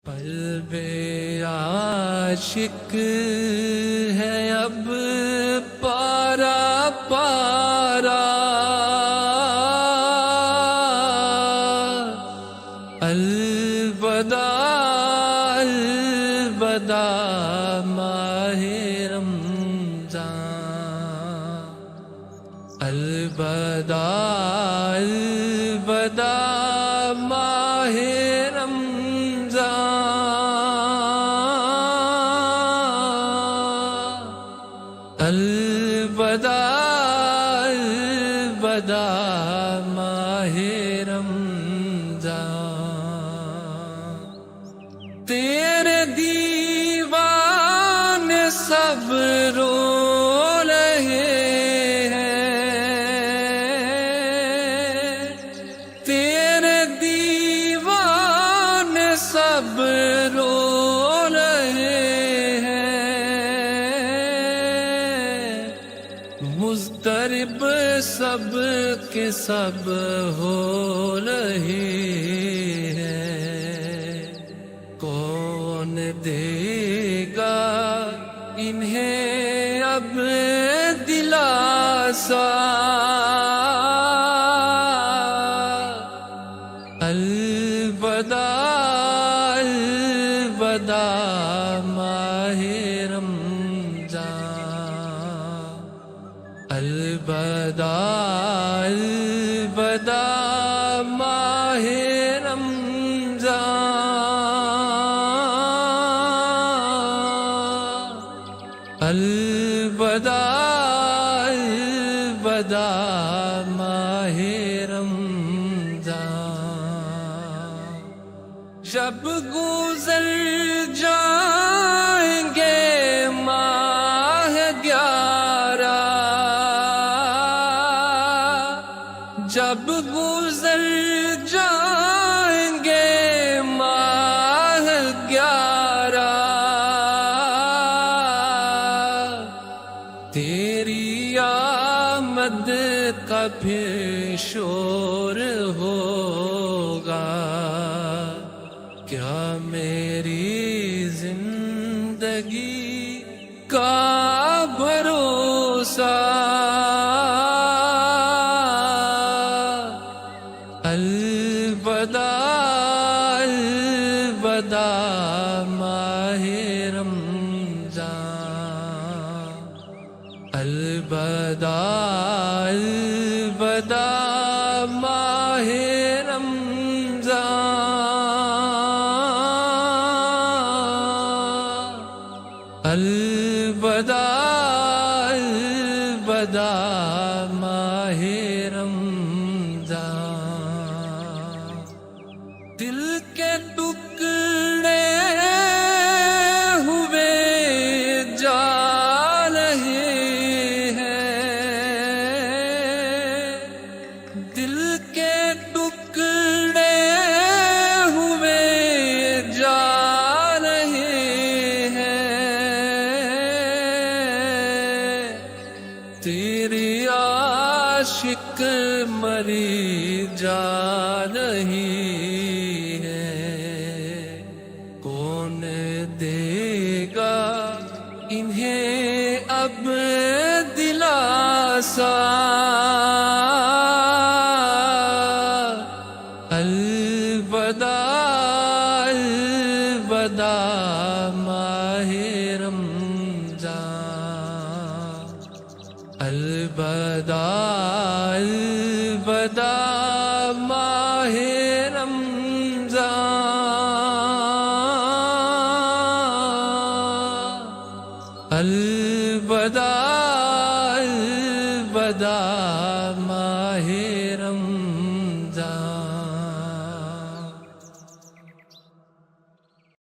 قلب عاشق ہے اب پارا پارا، الوداع الوداع ماہ رمضان، الوداع الوداع ماہ الوداع الوداع ماہ رمضان، تیرے دیوان سب رو رہے ہیں، تیرے دیوان سب رو مضطرب سب کے سب ہو رہے ہیں، کون دے گا انہیں اب دلاسا، الوداع الوداع ماہ رمضان، الوداع الوداع ماہ رمضان، الوداع الوداع ماہ رمضان، جب گزر جائیں گے ماہ 11، جب گزر جائیں گے ماہ 11، تیری آمد کا پھر شور ہوگا، کیا میری زندگی کا بھروسہ، الوداع الوداع ماہ رمضان، الوداع الوداع ماہ رمضان، الوداع الوداع ماہ رمضان، دل کے ٹکڑے ہوئے جا رہے ہیں، دل کے ٹکڑے ہوئے جا رہے ہیں، تیری عاشق مری جا رہی ہے، کون دے گا انہیں اب دلاسا، الوداع الوداع ماہ رمضان، الوداع الوداع ماہ رمضان، الوداع الوداع ماہ